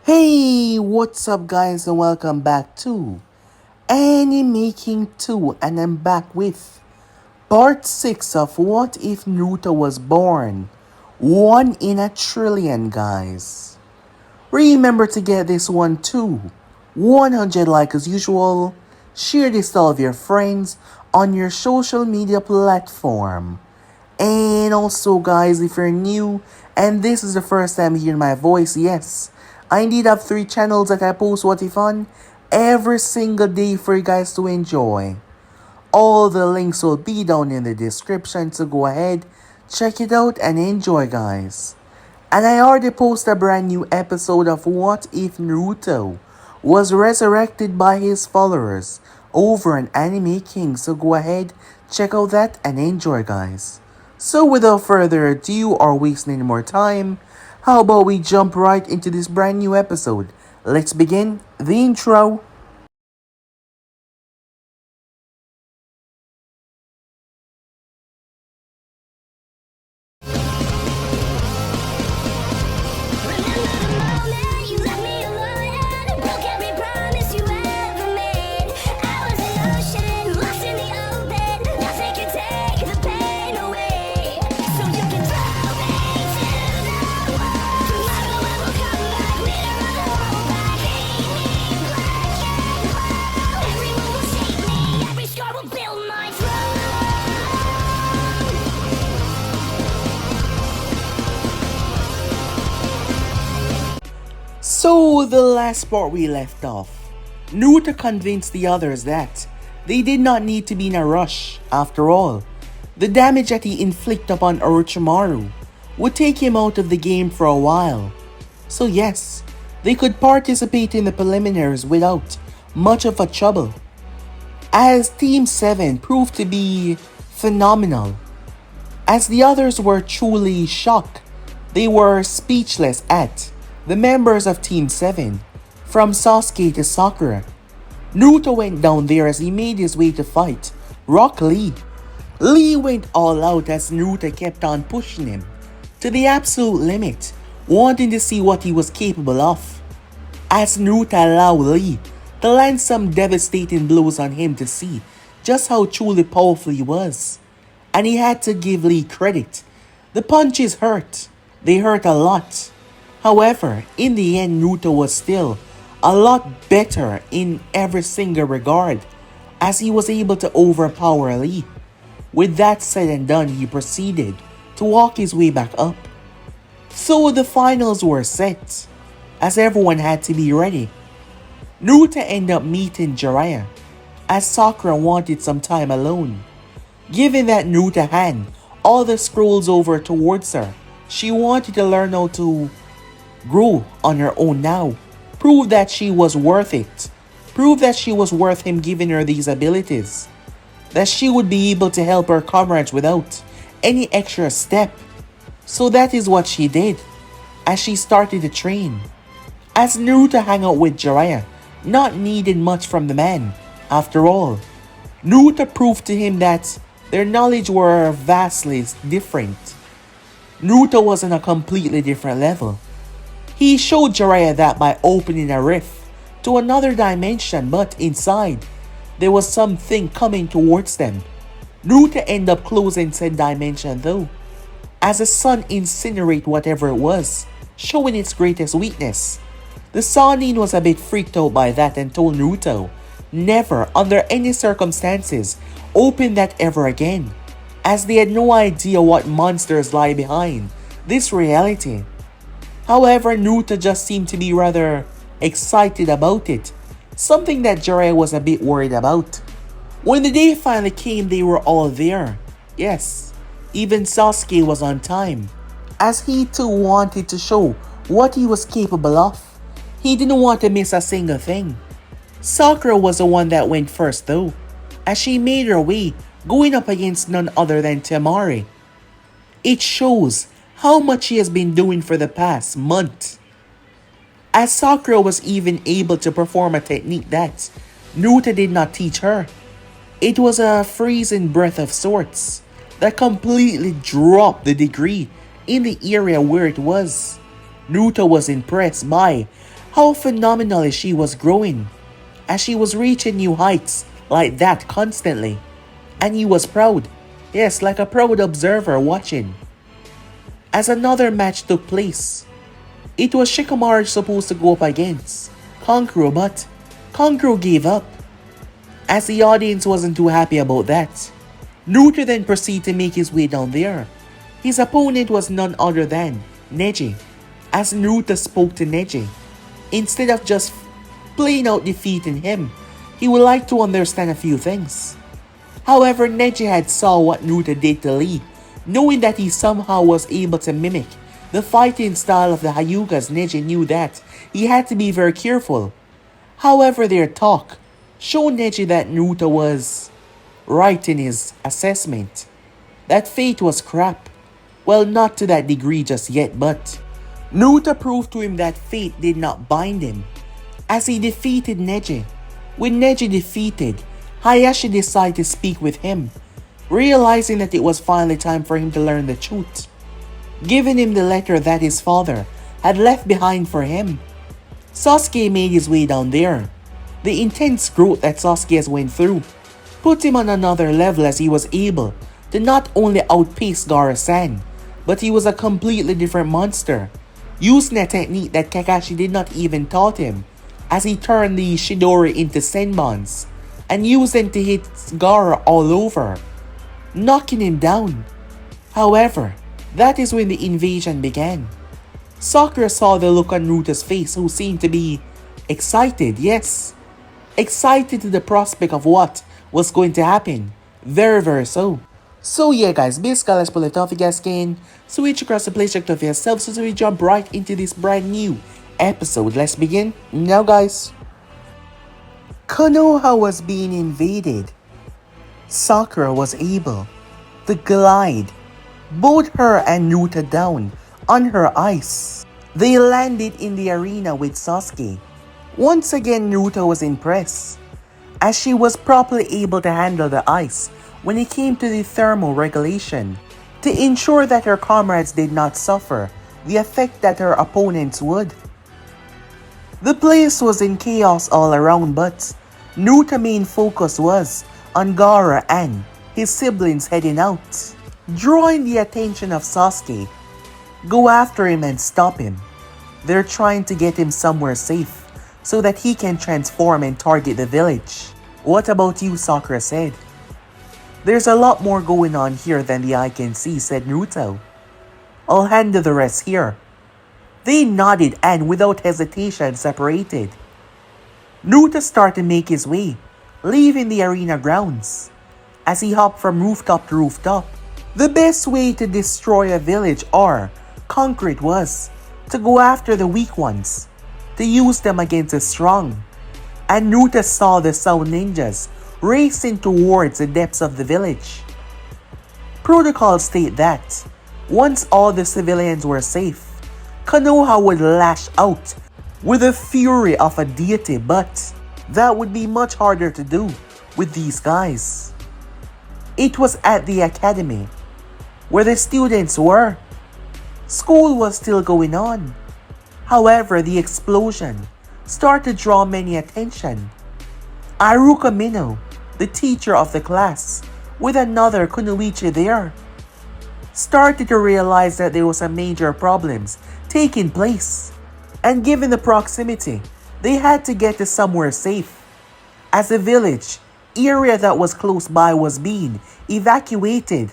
Hey, what's up, guys, and welcome back to Animaking 2, and I'm back with part 6 of What If Naruto Was Born? 1 in a trillion, guys. Remember to get this one too. 100 like as usual. Share this to all of your friends on your social media platform. And also, guys, if you're new and this is the first time hearing my voice, yes, I indeed have 3 channels that I post What If on every single day for you guys to enjoy. All the links will be down in the description, so go ahead, check it out and enjoy, guys. And I already posted a brand new episode of What If Naruto was resurrected by his followers over on Anime King, so go ahead, check out that and enjoy, guys. So without further ado or wasting any more time, how about we jump right into this brand new episode? Let's begin the intro. So the last part we left off, Naruto convinced the others that they did not need to be in a rush. After all, the damage that he inflicted upon Orochimaru would take him out of the game for a while. So yes, they could participate in the preliminaries without much of a trouble. As Team 7 proved to be phenomenal. As the others were truly shocked, they were speechless at the members of Team 7, from Sasuke to Sakura. Naruto went down there as he made his way to fight Rock Lee. Lee went all out as Naruto kept on pushing him to the absolute limit, wanting to see what he was capable of. As Naruto allowed Lee to land some devastating blows on him to see just how truly powerful he was. And he had to give Lee credit. The punches hurt. They hurt a lot. However, in the end, Naruto was still a lot better in every single regard, as he was able to overpower Lee. With that said and done, he proceeded to walk his way back up. So the finals were set, as everyone had to be ready. Naruto ended up meeting Jiraiya, as Sakura wanted some time alone. Given that Naruto handed all the scrolls over towards her, she wanted to learn how to grow on her own now. Prove that she was worth it. Prove that she was worth him giving her these abilities. That she would be able to help her comrades without any extra step. So that is what she did, as she started to train. As Naruto hung out with Jiraiya, not needing much from the man. After all, Naruto proved to him that their knowledge were vastly different. Naruto was on a completely different level. He showed Jiraiya that by opening a rift to another dimension, but inside, there was something coming towards them. Naruto ended up closing said dimension though, as the sun incinerated whatever it was, showing its greatest weakness. The Sannin was a bit freaked out by that and told Naruto, never, under any circumstances, open that ever again, as they had no idea what monsters lie behind this reality. However, Naruto just seemed to be rather excited about it, something that Jiraiya was a bit worried about. When the day finally came, they were all there. Yes, even Sasuke was on time, as he too wanted to show what he was capable of. He didn't want to miss a single thing. Sakura was the one that went first though, as she made her way, going up against none other than Temari. It shows how much she has been doing for the past month, as Sakura was even able to perform a technique that Naruto did not teach her. It was a freezing breath of sorts that completely dropped the degree in the area where it was. Naruto was impressed by how phenomenally she was growing, as she was reaching new heights like that constantly. And he was proud, yes, like a proud observer watching. As another match took place, it was Shikamaru supposed to go up against Kankuro, but Kankuro gave up, as the audience wasn't too happy about that. Naruto then proceeded to make his way down there. His opponent was none other than Neji, as Naruto spoke to Neji. Instead of just plain out defeating him, he would like to understand a few things. However, Neji had saw what Naruto did to Lee, knowing that he somehow was able to mimic the fighting style of the Hyugas. Neji knew that he had to be very careful. However, their talk showed Neji that Naruto was right in his assessment, that fate was crap. Well, not to that degree just yet, but Naruto proved to him that fate did not bind him, as he defeated Neji. When Neji defeated, Hayashi decided to speak with him, realizing that it was finally time for him to learn the truth, giving him the letter that his father had left behind for him. Sasuke made his way down there. The intense growth that Sasuke has went through put him on another level, as he was able to not only outpace Gaara-san, but he was a completely different monster, using a technique that Kakashi did not even taught him, as he turned the Chidori into Senbons and used them to hit Gaara all over, knocking him down. However, that is when the invasion began. Sakura saw the look on Naruto's face, who seemed to be excited, yes, excited to the prospect of what was going to happen. Very so. So yeah guys, basically let's pull it off. You guys can switch across the place, check it out for yourself. So we jump right into this brand new episode. Let's begin now guys. Konoha was being invaded. Sakura was able to glide both her and Naruto down on her ice. They landed in the arena with Sasuke. Once again, Naruto was impressed, as she was properly able to handle the ice when it came to the thermal regulation, to ensure that her comrades did not suffer the effect that her opponents would. The place was in chaos all around, but Naruto's main focus was on Gaara and his siblings heading out, drawing the attention of Sasuke. Go after him and stop him. They're trying to get him somewhere safe so that he can transform and target the village. What about you? Sakura said. There's a lot more going on here than the eye can see, said Naruto. I'll handle the rest here. They nodded and without hesitation separated. Naruto started to make his way, leaving the arena grounds. As he hopped from rooftop to rooftop, the best way to destroy a village or conquer it was to go after the weak ones, to use them against the strong. And Naruto saw the Sound Ninjas racing towards the depths of the village. Protocols state that once all the civilians were safe, Konoha would lash out with the fury of a deity, but that would be much harder to do with these guys. It was at the academy where the students were. School was still going on. However, the explosion started to draw many attention. Aruka Mino, the teacher of the class, with another Kunoichi there, started to realize that there was a major problems taking place, and given the proximity, they had to get to somewhere safe, as the village area that was close by was being evacuated.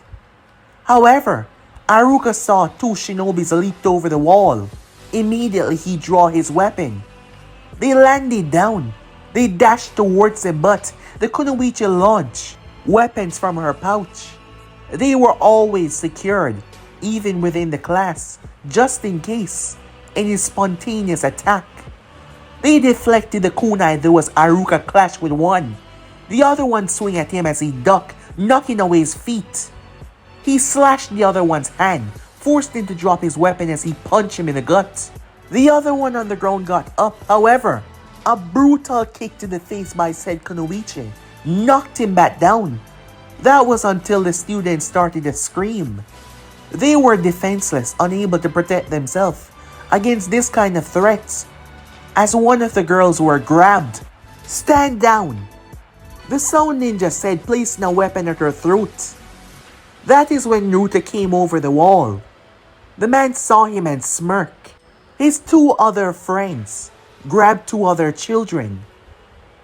However, Aruka saw two shinobis leaped over the wall. Immediately he drew his weapon. They landed down. They dashed towards him, but the Kunoichi launched weapons from her pouch. They were always secured, even within the class, just in case any spontaneous attack. They deflected the kunai though as Aruka clashed with one. The other one swung at him as he ducked, knocking away his feet. He slashed the other one's hand, forced him to drop his weapon as he punched him in the gut. The other one on the ground got up. However, a brutal kick to the face by said Kunoichi knocked him back down. That was until the students started to scream. They were defenseless, unable to protect themselves against this kind of threats. as one of the girls were grabbed. "Stand down," the sound ninja said, placing a weapon at her throat. That is when Naruto came over the wall. The man saw him and smirked. His two other friends grabbed two other children,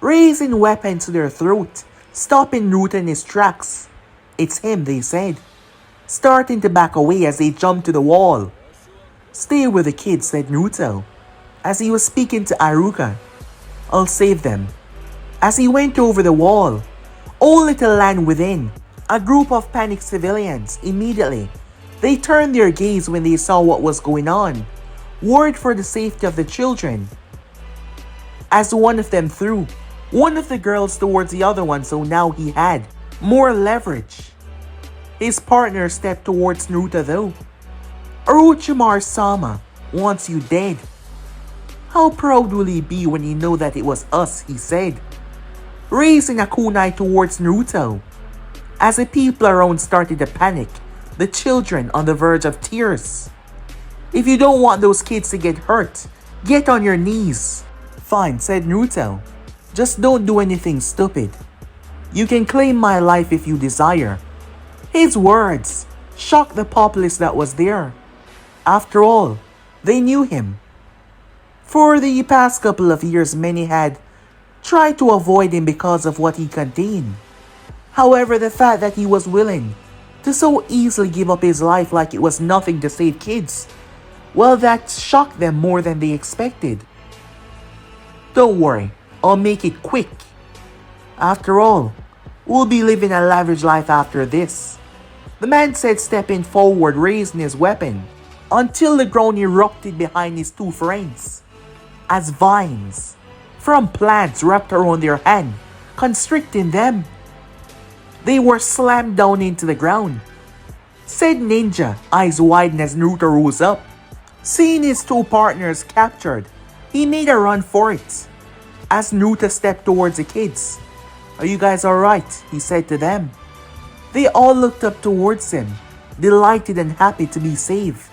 raising weapons to their throat, stopping Naruto in his tracks. "It's him," they said, starting to back away as they jumped to the wall. "Stay with the kids," said Naruto, as he was speaking to Iruka. "I'll save them." As he went over the wall, only to land within a group of panicked civilians. Immediately, they turned their gaze when they saw what was going on, worried for the safety of the children. As one of them threw one of the girls towards the other one, so now he had more leverage. His partner stepped towards Naruto though. "Orochimaru-sama wants you dead." "How proud will he be when he know that it was us," he said, raising a kunai towards Naruto. As the people around started to panic, the children on the verge of tears. "If you don't want those kids to get hurt, get on your knees." "Fine," said Naruto. "Just don't do anything stupid. You can claim my life if you desire." His words shocked the populace that was there. After all, they knew him. For the past couple of years, many had tried to avoid him because of what he contained. However, the fact that he was willing to so easily give up his life like it was nothing to save kids, well, that shocked them more than they expected. "Don't worry, I'll make it quick. After all, we'll be living a lavish life after this," the man said, stepping forward, raising his weapon, until the ground erupted behind his two friends, as vines from plants wrapped around their hand, constricting them. They were slammed down into the ground. Said ninja, eyes widened as Naruto rose up. Seeing his two partners captured, he made a run for it. As Naruto stepped towards the kids, "Are you guys alright?" he said to them. They all looked up towards him, delighted and happy to be saved.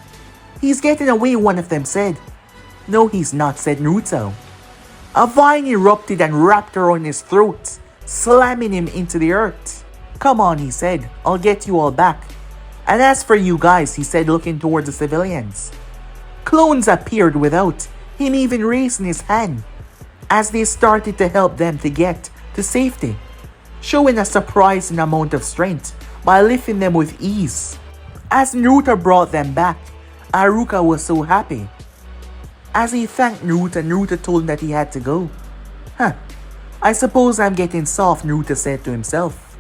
"He's getting away," one of them said. "No, he's not," said Naruto. A vine erupted and wrapped around his throat, slamming him into the earth. "Come on," he said, "I'll get you all back. And as for you guys," he said, looking towards the civilians. Clones appeared without him even raising his hand, as they started to help them to get to safety, showing a surprising amount of strength by lifting them with ease. As Naruto brought them back, Iruka was so happy. As he thanked Naruto, Naruto told him that he had to go. I suppose I'm getting soft," Naruto said to himself.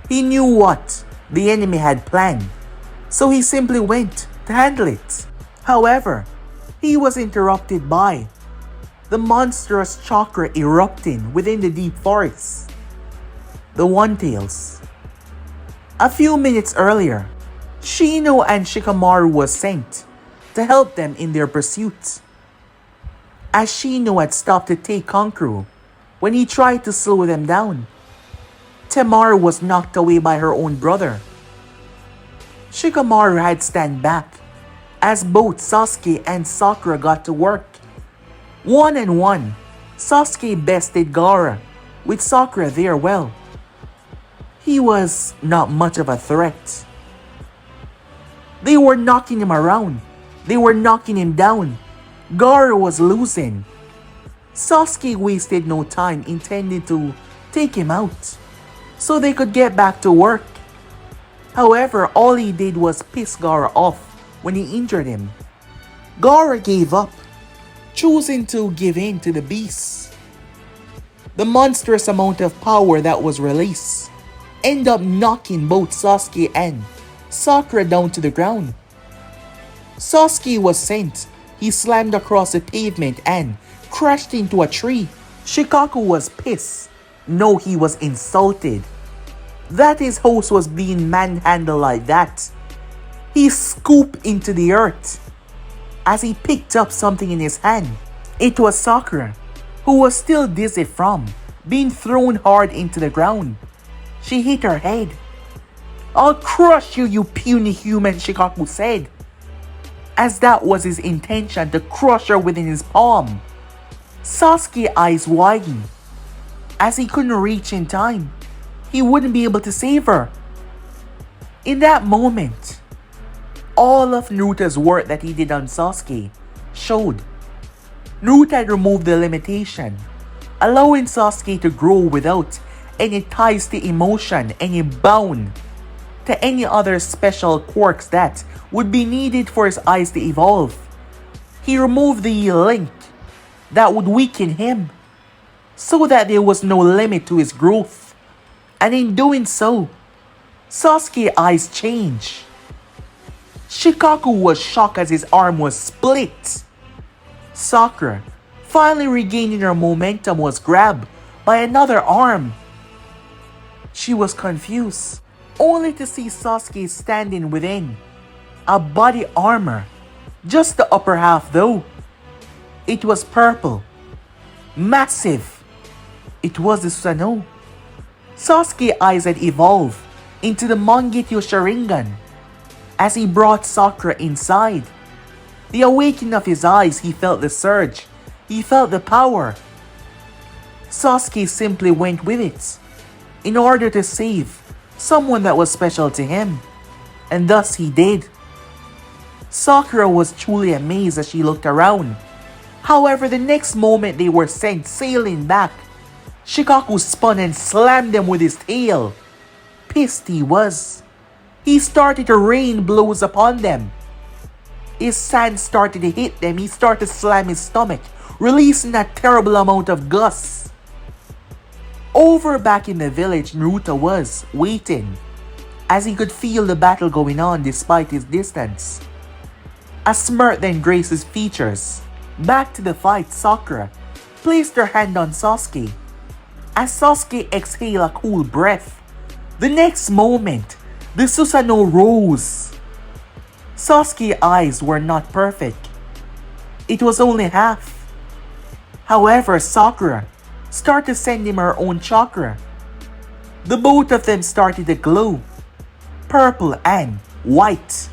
He knew what the enemy had planned, so he simply went to handle it. However, he was interrupted by the monstrous chakra erupting within the deep forest. The One-Tails. A few minutes earlier, Shino and Shikamaru was sent to help them in their pursuit. As Shino had stopped to take Kankuro when he tried to slow them down, Temaru was knocked away by her own brother. Shikamaru had stand back as both Sasuke and Sakura got to work. 1-on-1, Sasuke bested Gaara, with Sakura there. Well, he was not much of a threat. They were knocking him around. They were knocking him down. Gaara was losing. Sasuke wasted no time intending to take him out so they could get back to work. However, all he did was piss Gaara off when he injured him. Gaara gave up, choosing to give in to the beast. The monstrous amount of power that was released ended up knocking both Sasuke and Sakura down to the ground. Sasuke was sent. He slammed across the pavement and crashed into a tree. Shikaku was pissed. No, he was insulted that his host was being manhandled like that. He scooped into the earth as he picked up something in his hand. It was Sakura, who was still dizzy from being thrown hard into the ground. She hit her head. "I'll crush you, you puny human," Shikaku said, as that was his intention, to crush her within his palm. Sasuke's eyes widened as he couldn't reach in time. He wouldn't be able to save her. In that moment, all of Naruto's work that he did on Sasuke showed. Naruto had removed the limitation, allowing Sasuke to grow without any ties to emotion, any bound to any other special quirks that would be needed for his eyes to evolve. He removed the link that would weaken him, so that there was no limit to his growth. And in doing so, Sasuke's eyes changed. Shikaku was shocked as his arm was split. Sakura, finally regaining her momentum, was grabbed by another arm. She was confused, only to see Sasuke standing within a body armor. Just the upper half though. It was purple. Massive. It was the Susanoo. Sasuke's eyes had evolved into the Mangekyo Sharingan. As he brought Sakura inside, the awakening of his eyes, he felt the surge. He felt the power. Sasuke simply went with it in order to save someone that was special to him. And thus he did. Sakura was truly amazed as she looked around. However, the next moment they were sent sailing back. Shikaku spun and slammed them with his tail. Pissed he was. He started to rain blows upon them. His sand started to hit them. He started to slam his stomach, releasing that terrible amount of gusts. Over back in the village, Naruto was waiting, as he could feel the battle going on despite his distance. A smirk then graced his features. Back to the fight, Sakura placed her hand on Sasuke. As Sasuke exhaled a cool breath, the next moment, the Susanoo rose. Sasuke's eyes were not perfect. It was only half. However, Sakura started to send him her own chakra. The both of them started to glow, purple and white.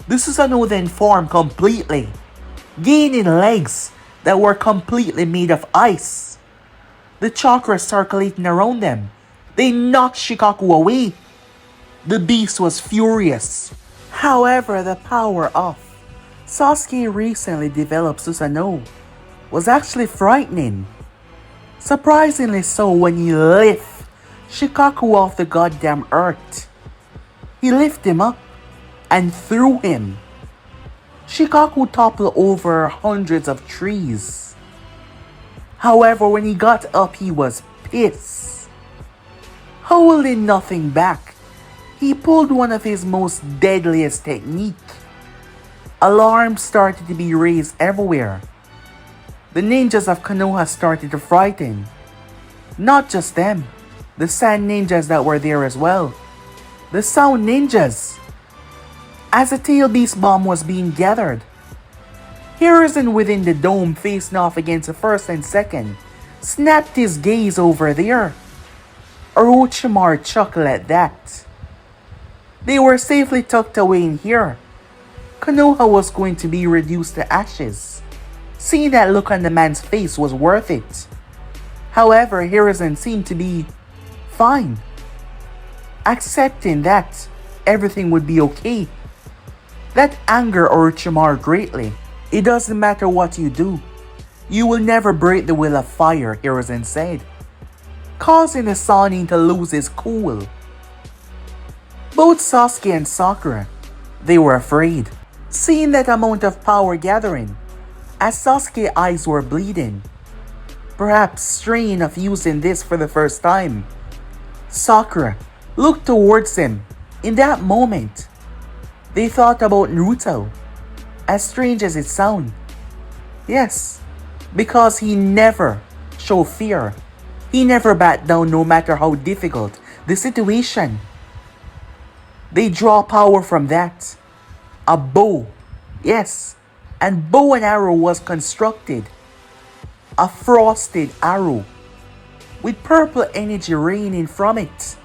The Susanoo then formed completely, gaining legs that were completely made of ice. The chakra circulating around them, they knocked Shikaku away. The beast was furious. However, the power of Sasuke recently developed Susanoo was actually frightening. Surprisingly so when he lifted Shikaku off the goddamn earth. He lifted him up and threw him. Shikaku toppled over hundreds of trees. However, when he got up, he was pissed. Holding nothing back, he pulled one of his most deadliest techniques. Alarms started to be raised everywhere. The ninjas of Konoha started to frighten. Not just them, the sand ninjas that were there as well. The sound ninjas. As a tail beast bomb was being gathered, Hiruzen within the dome facing off against the first and second snapped his gaze over there. Orochimaru chuckled at that. They were safely tucked away in here. Konoha was going to be reduced to ashes. Seeing that look on the man's face was worth it. However, Hiruzen seemed to be fine, accepting that everything would be okay. That angered Orochimaru greatly. It doesn't matter what you do, you will never break the will of fire, Hiruzen said, causing the Sannin to lose his cool. Both Sasuke and Sakura, they were afraid, seeing that amount of power gathering, as Sasuke's eyes were bleeding, perhaps strain of using this for the first time. Sakura looked towards him. In that moment, they thought about Naruto, as strange as it sounds. Yes, because he never showed fear. He never backed down no matter how difficult the situation. They draw power from that. A bow. Yes, and bow and arrow was constructed. A frosted arrow with purple energy raining from it.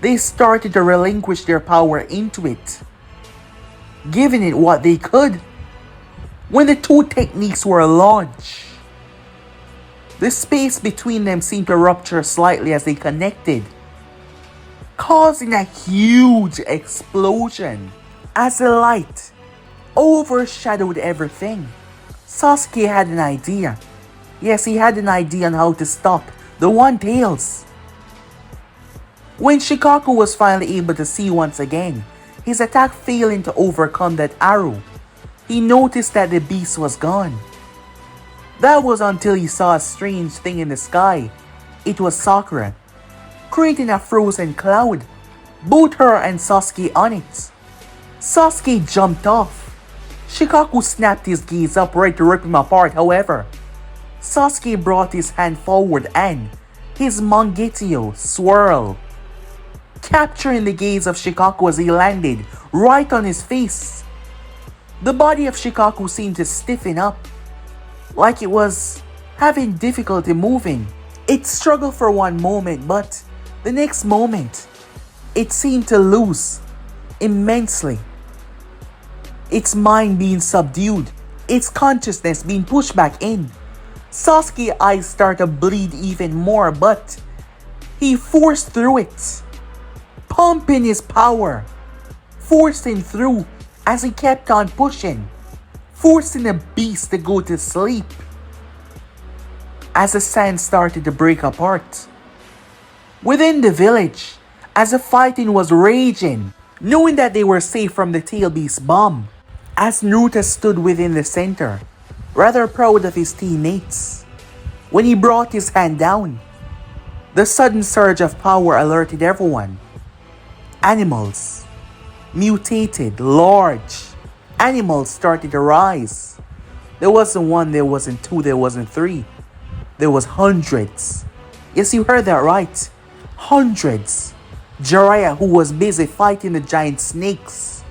They started to relinquish their power into it, giving it what they could. When the two techniques were launched, The space between them seemed to rupture slightly as they connected, causing a huge explosion. As the light overshadowed everything, Sasuke had an idea. Yes, he had an idea on how to stop the One Tails. When Shikaku was finally able to see once again, his attack failing to overcome that arrow, he noticed that the beast was gone. That was until he saw a strange thing in the sky. It was Sakura, creating a frozen cloud, both her and Sasuke on it. Sasuke jumped off. Shikaku snapped his gaze up right to rip him apart. However, Sasuke brought his hand forward and his Mangekyou swirl, capturing the gaze of Shikaku as he landed right on his face. The body of Shikaku seemed to stiffen up, like it was having difficulty moving. It struggled for one moment, but the next moment, it seemed to lose immensely. Its mind being subdued, its consciousness being pushed back in. Sasuke's eyes started to bleed even more, but he forced through it, pumping his power, forcing through as he kept on pushing, forcing the beast to go to sleep. As the sand started to break apart within the village, as the fighting was raging, knowing that they were safe from the tail beast bomb, as Naruto stood within the center, rather proud of his teammates. When he brought his hand down, the sudden surge of power alerted everyone. Animals, mutated, large animals started to rise. There wasn't one, there wasn't two, there wasn't three. There was hundreds. Yes, you heard that right. Hundreds. Jiraiya, who was busy fighting the giant snakes,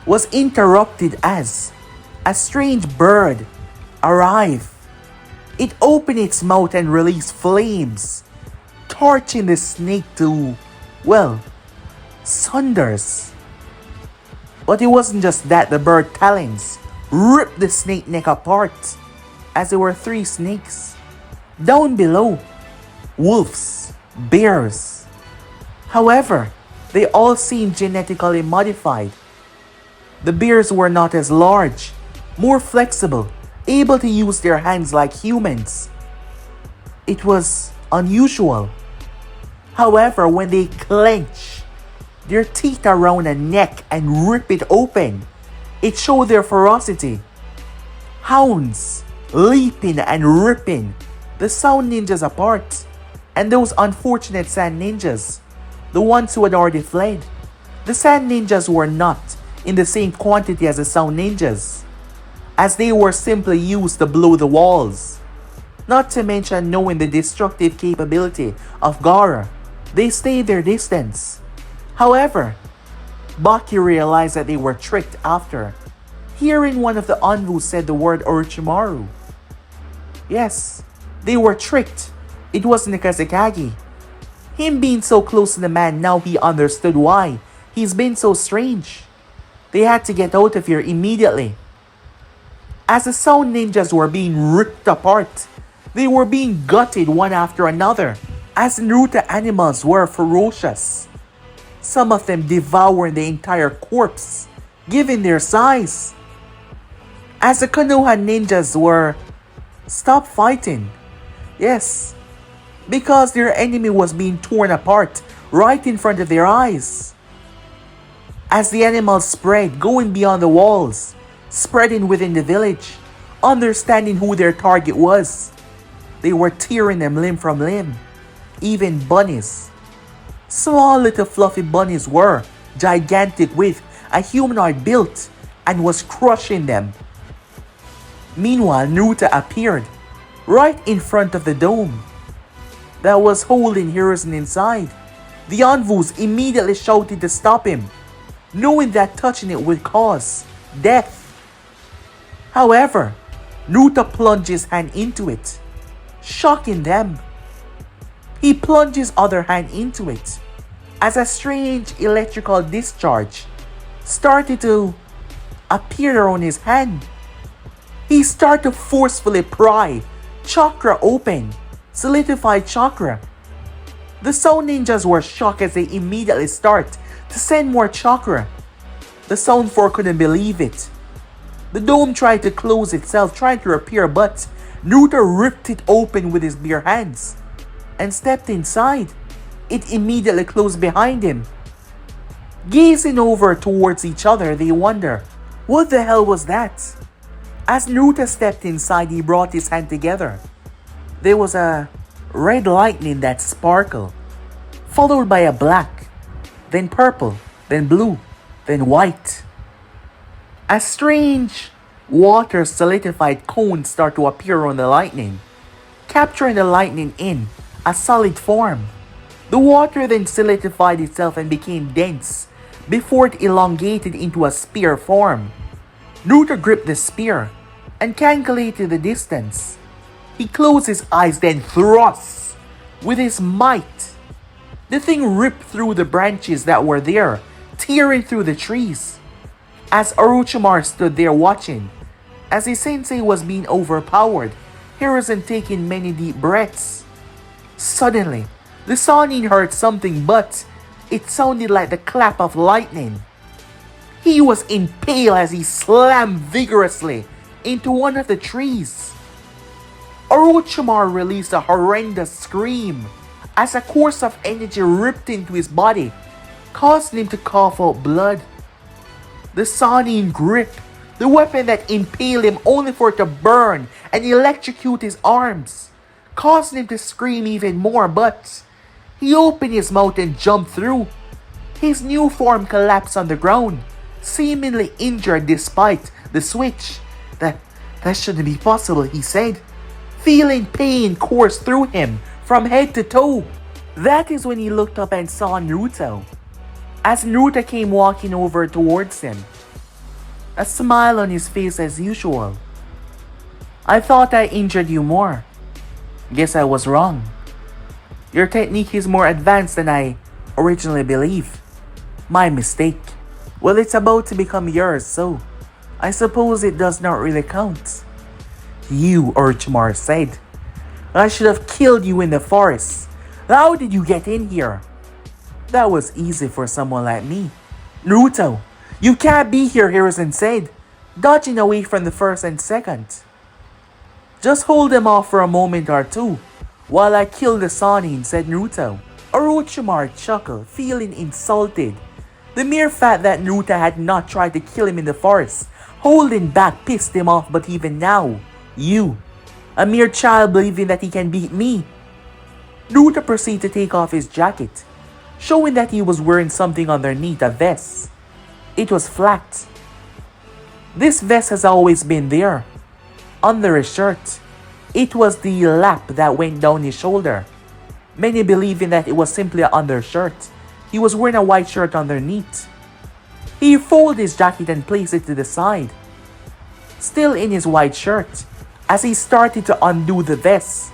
was interrupted as a strange bird arrived. It opened its mouth and released flames, torching the snake to, well, sunders. But it wasn't just that. The bird talons ripped the snake neck apart, as there were 3 snakes. Down below, wolves, bears. However, they all seemed genetically modified. The bears were not as large, more flexible, able to use their hands like humans. It was unusual. However, when they clench their teeth around a neck and rip it open, it showed their ferocity. Hounds leaping and ripping the sound ninjas apart, and those unfortunate sand ninjas, the ones who had already fled. The sand ninjas were not in the same quantity as the sound ninjas, as they were simply used to blow the walls. Not to mention knowing the destructive capability of Gaara, they stayed their distance. However, Baki realized that they were tricked after hearing one of the Anvus said the word Orochimaru. Yes, they were tricked. It wasn't the Kazekage. Him being so close to the man, now he understood why he's been so strange. They had to get out of here immediately. As the sound ninjas were being ripped apart, they were being gutted one after another, as Naruto animals were ferocious. Some of them devouring the entire corpse, given their size. As the Konoha ninjas were stopped fighting. Yes, because their enemy was being torn apart right in front of their eyes. As the animals spread, going beyond the walls, spreading within the village, understanding who their target was, they were tearing them limb from limb. Even bunnies. Small little fluffy bunnies were gigantic with a humanoid built and was crushing them. Meanwhile, Naruto appeared right in front of the dome that was holding Hiruzen inside. The Anvus immediately shouted to stop him, knowing that touching it would cause death. However, Naruto plunged his hand into it, shocking them. He plunged his other hand into it as a strange electrical discharge started to appear on his hand. He started to forcefully pry, chakra opened, solidified chakra. The Sound Ninjas were shocked as they immediately start to send more chakra. The Sound 4 couldn't believe it. The dome tried to close itself, trying to repair, but Naruto ripped it open with his bare hands and stepped inside. It immediately closed behind him. Gazing over towards each other, they wonder, what the hell was that? As Naruto stepped inside, he brought his hand together. There was a red lightning that sparkled, followed by a black, then purple, then blue, then white. A strange water solidified cones start to appear on the lightning, capturing the lightning in a solid form. The water then solidified itself and became dense before it elongated into a spear form. Naruto gripped the spear and calculated the distance. He closed his eyes, then thrust with his might. The thing ripped through the branches that were there, tearing through the trees. As Orochimaru stood there watching, as his sensei was being overpowered, Hiruzen taking many deep breaths. Suddenly, the Sannin heard something, but it sounded like the clap of lightning. He was impaled as he slammed vigorously into one of the trees. Orochimaru released a horrendous scream as a course of energy ripped into his body, causing him to cough out blood. The Sannin gripped the weapon that impaled him only for it to burn and electrocute his arms, causing him to scream even more, but he opened his mouth and jumped through. His new form collapsed on the ground, seemingly injured despite the switch. That shouldn't be possible, he said, feeling pain course through him from head to toe. That is when he looked up and saw Naruto. As Naruto came walking over towards him, a smile on his face as usual. I thought I injured you more. Guess I was wrong. Your technique is more advanced than I originally believed. My mistake. Well, it's about to become yours, so I suppose it does not really count. You, Orochimaru said. I should have killed you in the forest. How did you get in here? That was easy for someone like me. Naruto, you can't be here, Hiruzen said, dodging away from the first and second. Just hold them off for a moment or two, while I kill the Sannin, said Naruto. Orochimaru chuckled, feeling insulted. The mere fact that Naruto had not tried to kill him in the forest, holding back, pissed him off, but even now, you, a mere child believing that he can beat me. Naruto proceeded to take off his jacket, showing that he was wearing something underneath, a vest. It was flat. This vest has always been there, under his shirt. It was the lap that went down his shoulder, many believing that it was simply an undershirt. He was wearing a white shirt underneath. He folded his jacket and placed it to the side, still in his white shirt, as he started to undo the vest.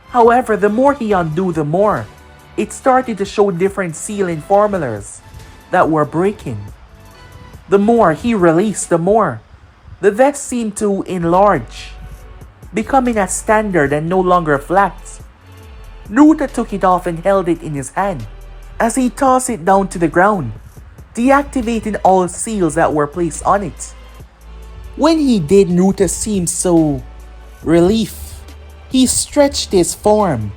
However, the more he undid, the more it started to show different sealing formulas that were breaking. The more he released, the more the vest seemed to enlarge, becoming a standard and no longer flat. Naruto took it off and held it in his hand as he tossed it down to the ground, deactivating all seals that were placed on it. When he did, Naruto seemed so relieved. He stretched his form.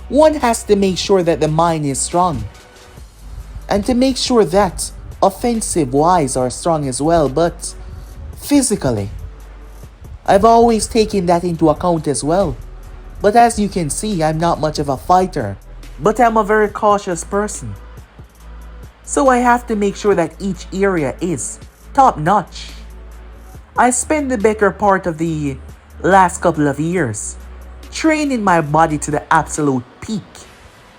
One has to make sure that the mind is strong, and to make sure that offensive wise are strong as well, but physically, I've always taken that into account as well. But as you can see, I'm not much of a fighter, but I'm a very cautious person. So I have to make sure that each area is top notch. I spent the better part of the last couple of years training my body to the absolute peak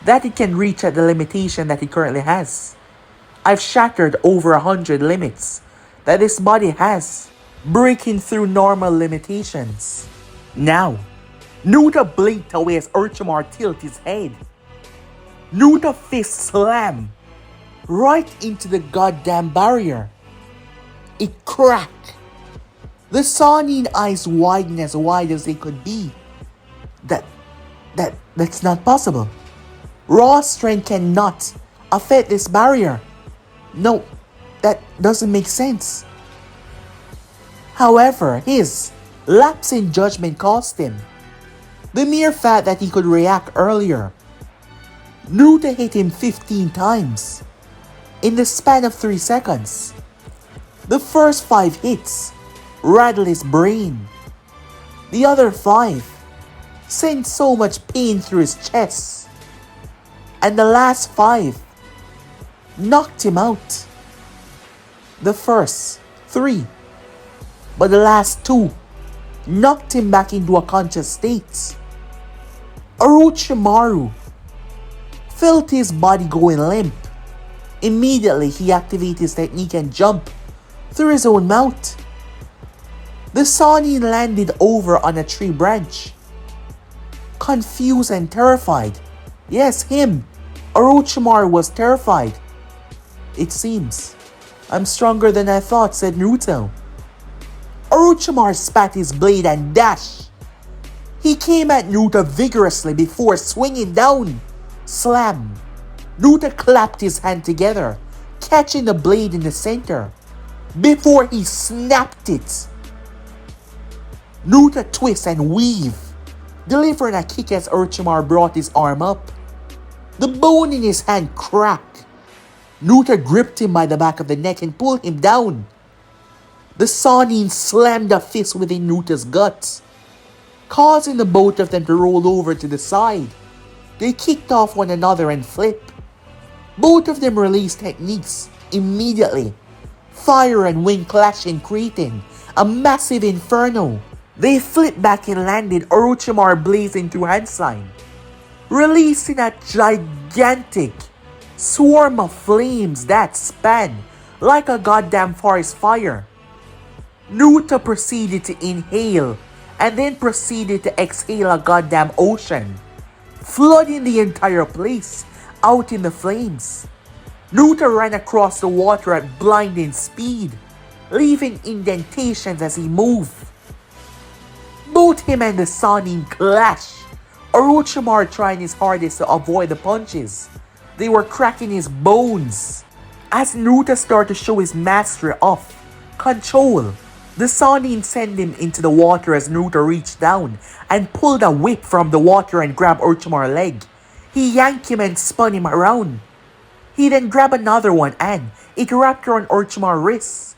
that it can reach at the limitation that it currently has. I've shattered over 100 limits that this body has, breaking through normal limitations. Now, Naruto blinked away as Orochimaru tilted his head. Naruto fist slammed right into the goddamn barrier. It cracked. The Sanin eyes widened as wide as they could be. That, that's not possible. Raw strength cannot affect this barrier. No, that doesn't make sense. However, his lapse in judgment cost him. The mere fact that he could react earlier. Naruto hit him 15 times in the span of 3 seconds. The first 5 hits rattled his brain. The other 5 sent so much pain through his chest. And the last 5 knocked him out. The first 3, but the last 2 knocked him back into a conscious state. Orochimaru felt his body going limp. Immediately, he activated his technique and jumped through his own mouth. The Sanin landed over on a tree branch. Confused and terrified. Yes, him. Orochimaru was terrified. It seems I'm stronger than I thought, said Naruto. Orochimaru spat his blade and dashed. He came at Naruto vigorously before swinging down. Slam. Naruto clapped his hand together, catching the blade in the center, before he snapped it. Naruto twist and weave, delivering a kick as Orochimaru brought his arm up. The bone in his hand cracked. Naruto gripped him by the back of the neck and pulled him down. The Sanin slammed a fist within Naruto's guts, causing the both of them to roll over to the side. They kicked off one another and flipped. Both of them released techniques immediately. Fire and wind clashing, creating a massive inferno. They flipped back and landed Orochimaru blazing through hand sign, releasing a gigantic swarm of flames that span like a goddamn forest fire. Naruto proceeded to inhale and then proceeded to exhale a goddamn ocean, flooding the entire place out in the flames. Naruto ran across the water at blinding speed, leaving indentations as he moved. Both him and the Sanin clashed, Orochimaru trying his hardest to avoid the punches. They were cracking his bones. As Naruto started to show his mastery of control, the Sanin sent him into the water as Naruto reached down and pulled a whip from the water and grabbed Orochimaru's leg. He yanked him and spun him around. He then grabbed another one and it wrapped around Orochimaru's wrist.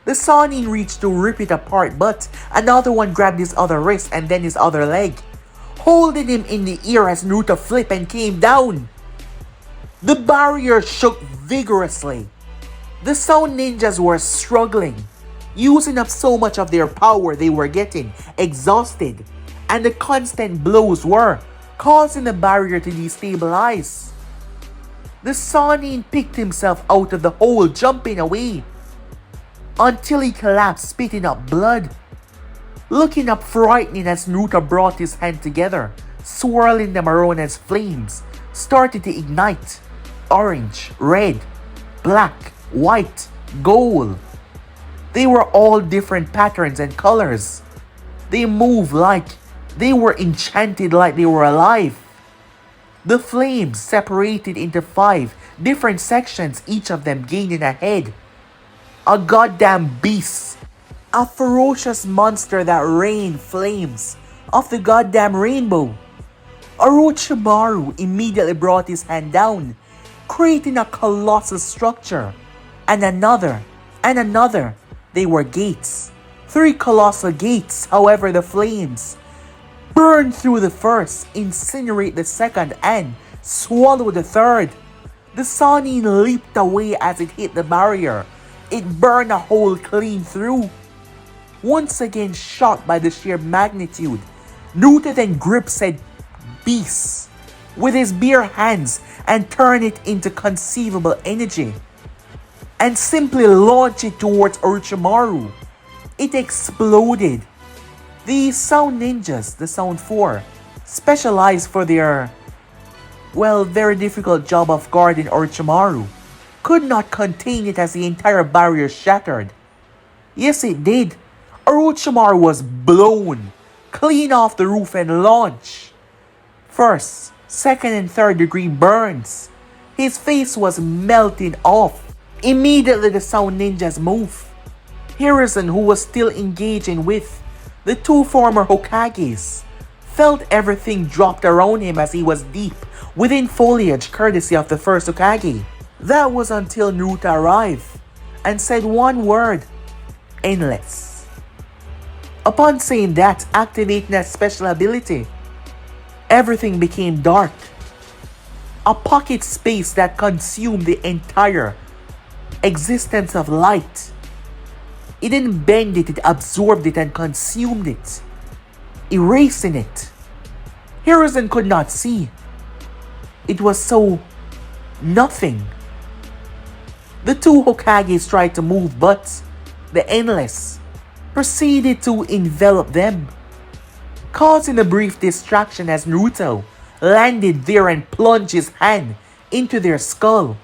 The Sanin reached to rip it apart, but another one grabbed his other wrist and then his other leg, holding him in the air as Naruto flipped and came down. The barrier shook vigorously. The Sound Ninjas were struggling, using up so much of their power they were getting exhausted, and the constant blows were causing the barrier to destabilize. The Sanin picked himself out of the hole, jumping away, until he collapsed, spitting up blood. Looking up frightening as Naruto brought his hand together, swirling them around as flames started to ignite. Orange, red, black, white, gold. They were all different patterns and colors. They moved like they were enchanted, like they were alive. The flames separated into 5 different sections, each of them gaining a head. A goddamn beast. A ferocious monster that rained flames off the goddamn rainbow. Orochimaru immediately brought his hand down, creating a colossal structure. And another, and another. They were gates. 3 colossal gates. However, the flames burned through the first, incinerate the second, and swallow the third. The Sanin leaped away as it hit the barrier. It burned a hole clean through. Once again shocked by the sheer magnitude, Naruto then gripped said beast with his bare hands and turned it into conceivable energy, and simply launched it towards Orochimaru. It exploded. The Sound Ninjas, the Sound 4, specialized for their, very difficult job of guarding Orochimaru, could not contain it as the entire barrier shattered. Yes, it did. Orochimaru was blown clean off the roof and launched. First, second, and third degree burns. His face was melting off. Immediately the Sound Ninjas moved. Hiruzen, who was still engaging with the two former Hokages, felt everything dropped around him as he was deep within foliage courtesy of the first Hokage. That was until Naruto arrived and said one word: endless. Upon saying that, activating that special ability, everything became dark. A pocket space that consumed the entire existence of light. It didn't bend it, it absorbed it and consumed it, erasing it. Hiruzen could not see. It was so nothing. The two Hokages tried to move, but the endless proceeded to envelop them, causing a brief distraction as Naruto landed there and plunged his hand into their skull,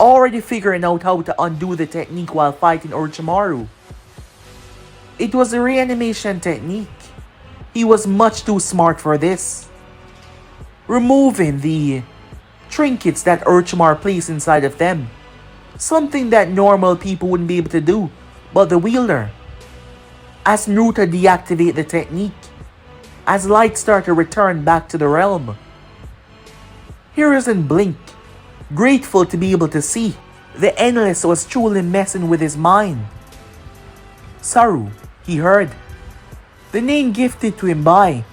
already figuring out how to undo the technique while fighting Orochimaru. It was a reanimation technique. He was much too smart for this. Removing the trinkets that Orochimaru placed inside of them, something that normal people wouldn't be able to do, but the wielder. As Naruto deactivated the technique, as light started to return back to the realm, Hiruzen blinked, grateful to be able to see the endless was truly messing with his mind. Saru, he heard, the name gifted to him by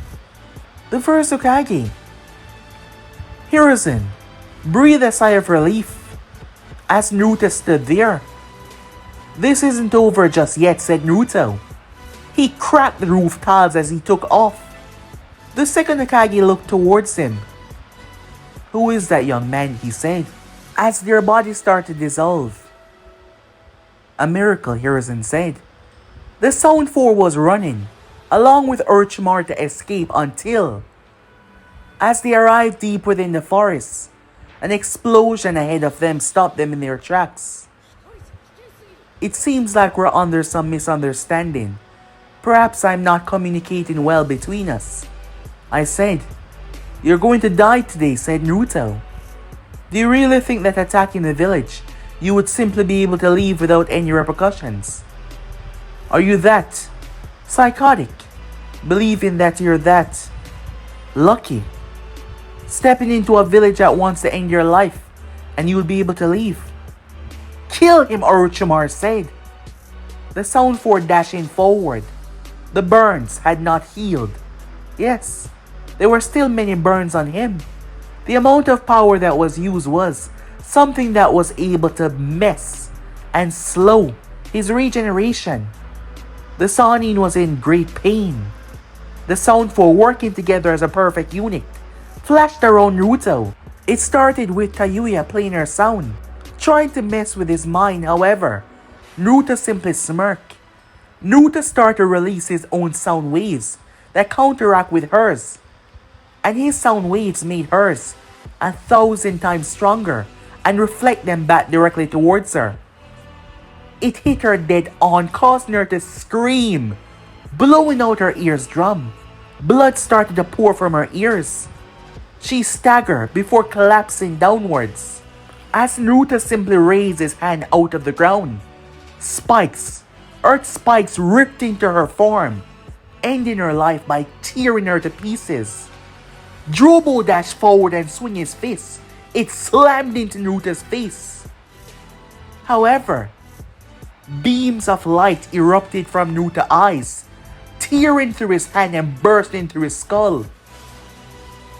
the first Hokage. Hiruzen breathed a sigh of relief as Naruto stood there. This isn't over just yet, said Naruto. He cracked the roof tiles as he took off. The second Hokage looked towards him. Who is that young man, he said, as their bodies started to dissolve. A miracle, Hiruzen said. The Sound Four was running, along with Orochimaru, to escape until, as they arrived deep within the forest, an explosion ahead of them stopped them in their tracks. It seems like we're under some misunderstanding. Perhaps I'm not communicating well between us, I said. You're going to die today, said Naruto. Do you really think that attacking the village, you would simply be able to leave without any repercussions? Are you that psychotic, believing that you're that lucky, stepping into a village that wants to end your life and you will be able to leave? Kill him, Orochimaru said. The Sound Four dashing forward. The burns had not healed. Yes, there were still many burns on him. The amount of power that was used was something that was able to mess and slow his regeneration. The Sannin was in great pain. The Sound Four, working together as a perfect unit, flashed around Naruto. It started with Tayuya playing her sound, trying to mess with his mind. However, Naruto simply smirked. Naruto started to release his own sound waves that counteract with hers, and his sound waves made hers 1,000 times stronger and reflect them back directly towards her. It hit her dead on, causing her to scream, blowing out her eardrum. Blood started to pour from her ears. She staggered before collapsing downwards. As Naruto simply raised his hand out of the ground, spikes, earth spikes, ripped into her form, ending her life by tearing her to pieces. Drobo dashed forward and swung his fist. It slammed into Naruto's face. However, beams of light erupted from Naruto's eyes, tearing through his hand and bursting through his skull.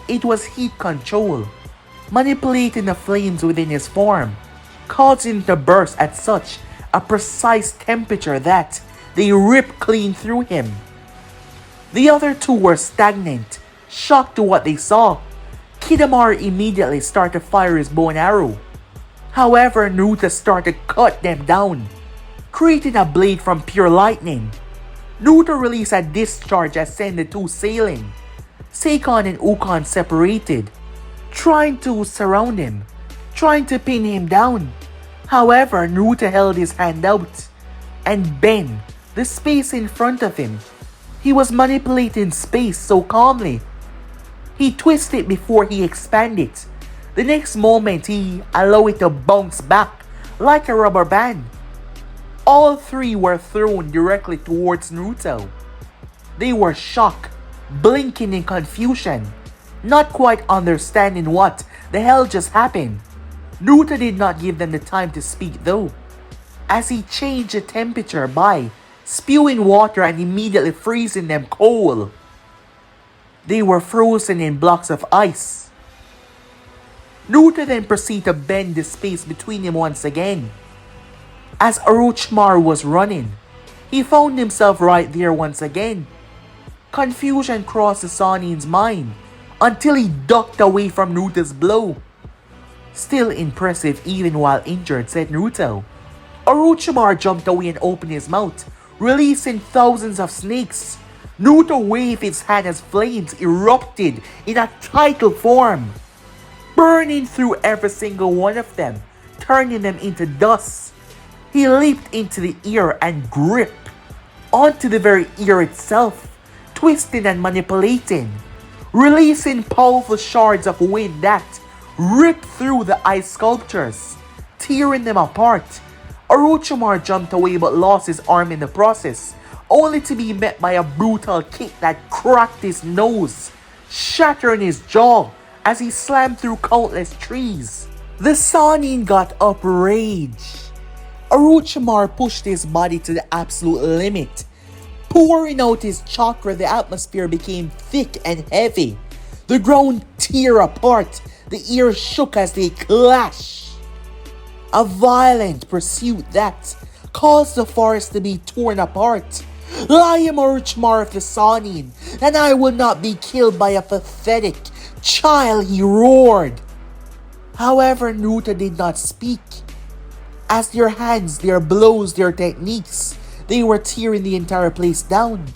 It was heat control, manipulating the flames within his form, causing him to burst at such a precise temperature that they ripped clean through him. The other two were stagnant, shocked to what they saw. Kidomaru immediately started to fire his bow and arrow. However, Naruto started to cut them down, creating a blade from pure lightning. Naruto released a discharge that sent the two sailing. Seikon and Ukon separated, trying to surround him, trying to pin him down. However, Naruto held his hand out and bent the space in front of him. He was manipulating space so calmly. He twisted it before he expanded it. The next moment, he allowed it to bounce back like a rubber band. All three were thrown directly towards Naruto. They were shocked, blinking in confusion, not quite understanding what the hell just happened. Naruto did not give them the time to speak though, as he changed the temperature by spewing water and immediately freezing them cold. They were frozen in blocks of ice. Naruto then proceeded to bend the space between them once again. As Orochimaru was running, he found himself right there once again. Confusion crossed the Sanin's mind until he ducked away from Naruto's blow. Still impressive even while injured, said Naruto. Orochimaru jumped away and opened his mouth, releasing thousands of snakes. Naruto waved his hand as flames erupted in a tidal form, burning through every single one of them, turning them into dust. He leaped into the ear and gripped onto the very ear itself, twisting and manipulating, releasing powerful shards of wind that ripped through the ice sculptures, tearing them apart. Orochimaru jumped away but lost his arm in the process, only to be met by a brutal kick that cracked his nose, shattering his jaw as he slammed through countless trees. The Sanin got outraged. Orochimaru pushed his body to the absolute limit. Pouring out his chakra, the atmosphere became thick and heavy. The ground tore apart. The ears shook as they clashed. A violent pursuit that caused the forest to be torn apart. I am Orochimaru of the Sanin, and I will not be killed by a pathetic child, he roared. However, Naruto did not speak. As their hands, their blows, their techniques, they were tearing the entire place down.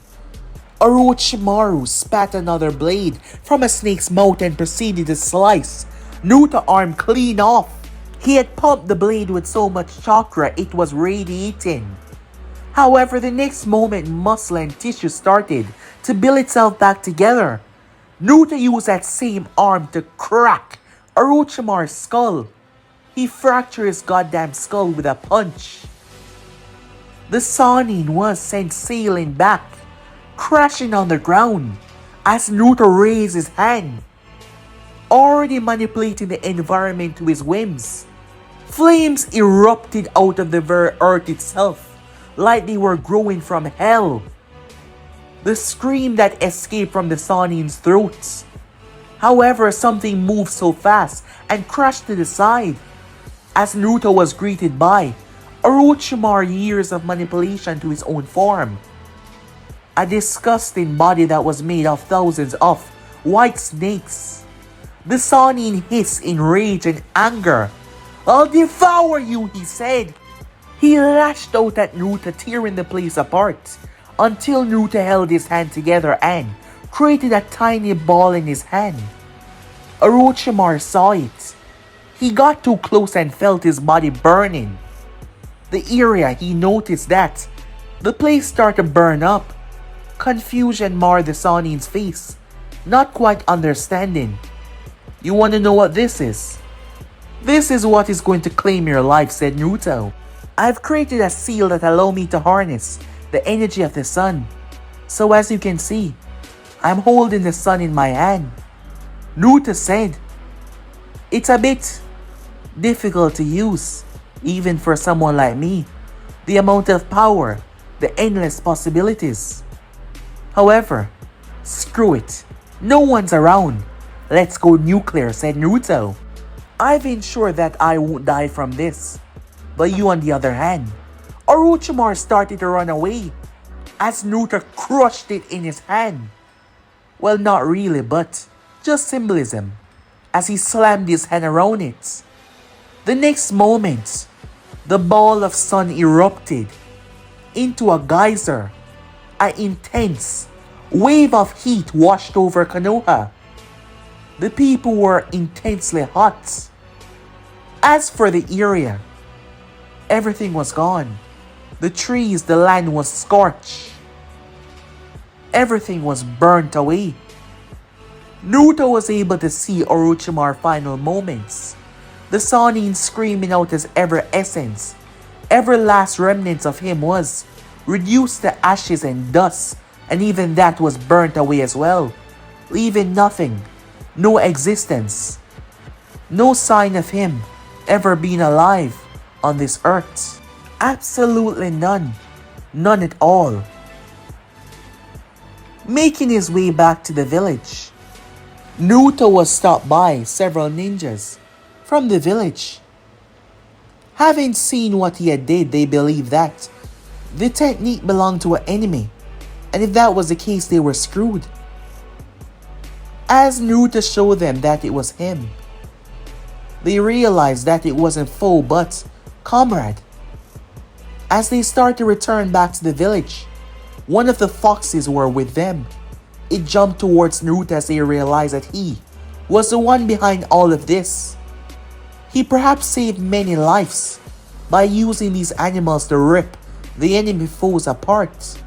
Orochimaru spat another blade from a snake's mouth and proceeded to slice Naruto's arm clean off. He had pumped the blade with so much chakra it was radiating. However, the next moment muscle and tissue started to build itself back together. Naruto used that same arm to crack Orochimaru's skull. He fractured his goddamn skull with a punch. The Sanin was sent sailing back, crashing on the ground as Naruto raised his hand, already manipulating the environment to his whims. Flames erupted out of the very earth itself, like they were growing from hell. The scream that escaped from the Sanin's throats. However, something moved so fast and crashed to the side, as Naruto was greeted by Orochimaru's years of manipulation to his own form. A disgusting body that was made of thousands of white snakes. The Sanin hissed in rage and anger. I'll devour you, he said. He lashed out at Naruto, tearing the place apart, until Naruto held his hand together and created a tiny ball in his hand. Orochimaru saw it. He got too close and felt his body burning. The area, he noticed that the place started to burn up. Confusion marred the Sanin's face, not quite understanding. You want to know what this is? This is what is going to claim your life, said Naruto. I've created a seal that allows me to harness the energy of the sun. So as you can see, I'm holding the sun in my hand. Naruto said, it's a bit difficult to use, even for someone like me. The amount of power, the endless possibilities. However, screw it. No one's around. Let's go nuclear, said Naruto. I've ensured that I won't die from this. But you on the other hand. Orochimaru started to run away as Naruto crushed it in his hand. Well, not really, but just symbolism, as he slammed his hand around it. The next moment, the ball of sun erupted into a geyser. An intense wave of heat washed over Konoha. The people were intensely hot. As for the area, everything was gone. The trees, the land was scorched. Everything was burnt away. Naruto was able to see Orochimaru's final moments. The Sannin screaming out his ever essence. Every last remnants of him was reduced to ashes and dust, and even that was burnt away as well, leaving nothing, no existence, no sign of him ever being alive on this earth. Absolutely none, none at all. Making his way back to the village, Naruto was stopped by several ninjas from the village. Having seen what he had did, they believed that the technique belonged to an enemy, and if that was the case, they were screwed. As Naruto showed them that it was him, they realized that it wasn't foe but comrade. As they start to return back to the village, one of the foxes were with them. It jumped towards Naruto as they realized that he was the one behind all of this. He perhaps saved many lives by using these animals to rip the enemy foes apart.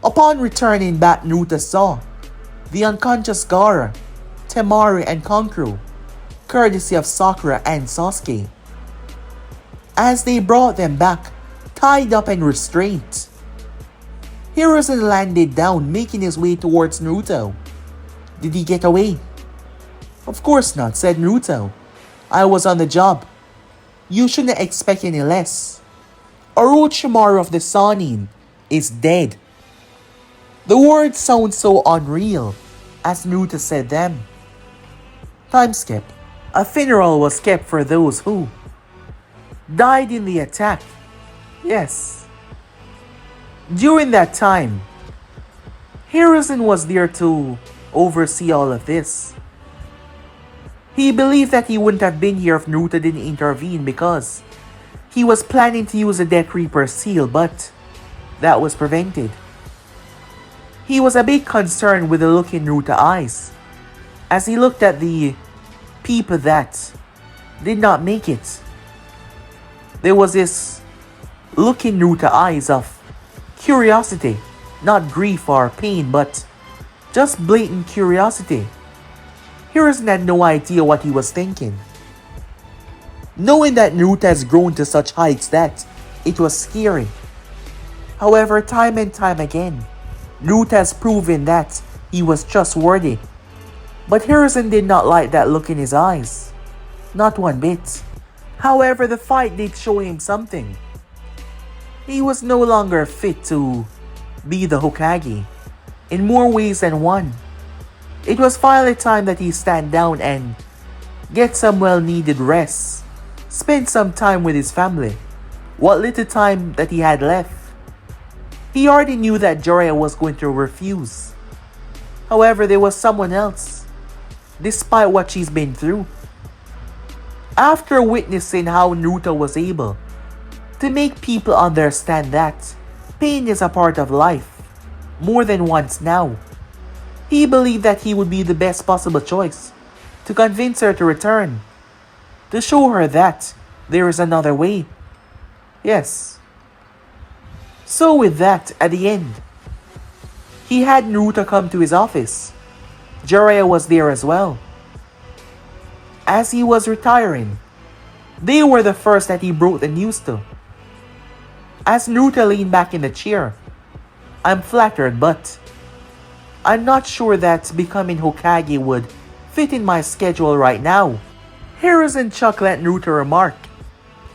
Upon returning back, Naruto saw the unconscious Gaara, Temari, and Kankuro, courtesy of Sakura and Sasuke. As they brought them back, tied up and restrained, Hiruzen landed down, making his way towards Naruto. Did he get away? Of course not, said Naruto. I was on the job. You shouldn't expect any less. Orochimaru of the Sannin is dead. The words sound so unreal as Naruto said them. Time skip. A funeral was kept for those who died in the attack. Yes. During that time, Hiruzen was there to oversee all of this. He believed that he wouldn't have been here if Naruto didn't intervene because he was planning to use the Death Reaper's seal, but that was prevented. He was a bit concerned with the look in Naruto's eyes as he looked at the people that did not make it. There was this look in Naruto's eyes of curiosity, not grief or pain, but just blatant curiosity. Hiruzen had no idea what he was thinking. Knowing that Naruto has grown to such heights that it was scary. However, time and time again, Naruto has proven that he was trustworthy. But Hiruzen did not like that look in his eyes. Not one bit. However, the fight did show him something. He was no longer fit to be the Hokage, in more ways than one. It was finally time that he stand down and get some well-needed rest, spend some time with his family, what little time that he had left. He already knew that Jiraiya was going to refuse. However, there was someone else, despite what she's been through. After witnessing how Naruto was able to make people understand that pain is a part of life more than once now, he believed that he would be the best possible choice to convince her to return, to show her that there is another way. Yes. So with that, at the end, he had Naruto come to his office. Jiraiya was there as well. As he was retiring, they were the first that he brought the news to. As Naruto leaned back in the chair, I'm flattered, but I'm not sure that becoming Hokage would fit in my schedule right now. Hiruzen chuckled at Naruto remark,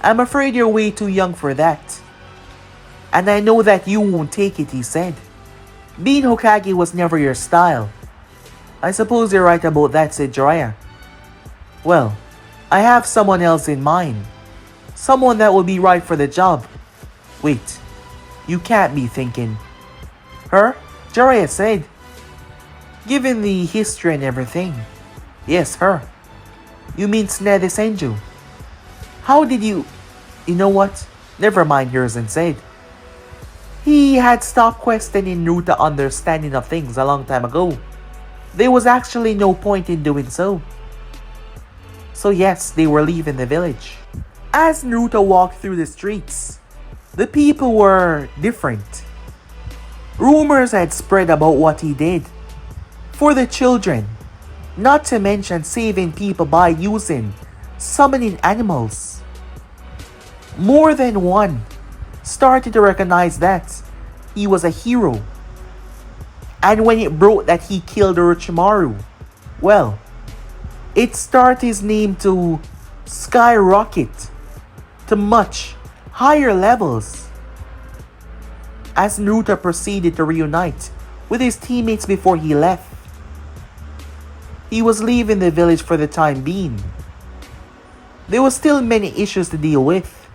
I'm afraid you're way too young for that. And I know that you won't take it, he said. Being Hokage was never your style. I suppose you're right about that, said Jiraiya. Well, I have someone else in mind. Someone that will be right for the job. Wait, you can't be thinking. Her? Jiraiya said. Given the history and everything. Yes, her. You mean Tsunade Senju? How did you... You know what? Never mind, Hiruzen said. He had stopped questioning Naruto's understanding of things a long time ago. There was actually no point in doing so. So yes, they were leaving the village. As Naruto walked through the streets, The people were different. Rumors had spread about what he did. For the children, not to mention saving people by using summoning animals. More than one started to recognize that he was a hero. And when it broke that he killed Orochimaru, well, it started his name to skyrocket to much higher levels. As Naruto proceeded to reunite with his teammates before he left, he was leaving the village for the time being. There were still many issues to deal with,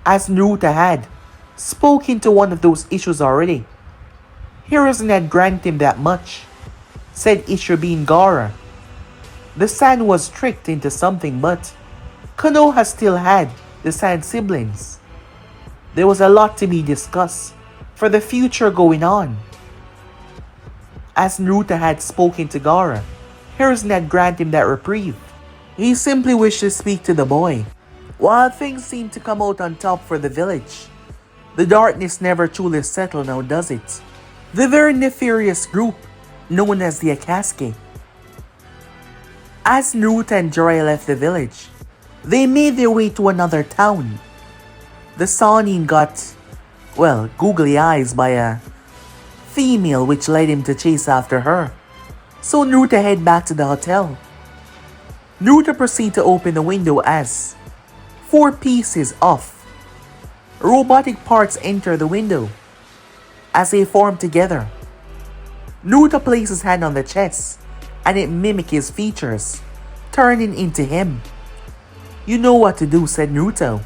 as Naruto had spoken to one of those issues already. Hiruzen had granted him that much, said issue being Gaara. The Sand was tricked into something, but Konoha still had the Sand siblings. There was a lot to be discussed for the future going on. As Naruto had spoken to Gaara, Hiruzen had granted him that reprieve. He simply wished to speak to the boy. While things seemed to come out on top for the village, the darkness never truly settled now, does it? The very nefarious group known as the Akatsuki. As Naruto and Jiraiya left the village, they made their way to another town. The Sannin got, googly eyes by a female, which led him to chase after her. So Naruto head back to the hotel. Naruto proceeded to open the window as 4 pieces of robotic parts enter the window as they form together. Naruto placed his hand on the chest and it mimicked his features, turning into him. "You know what to do," said Naruto.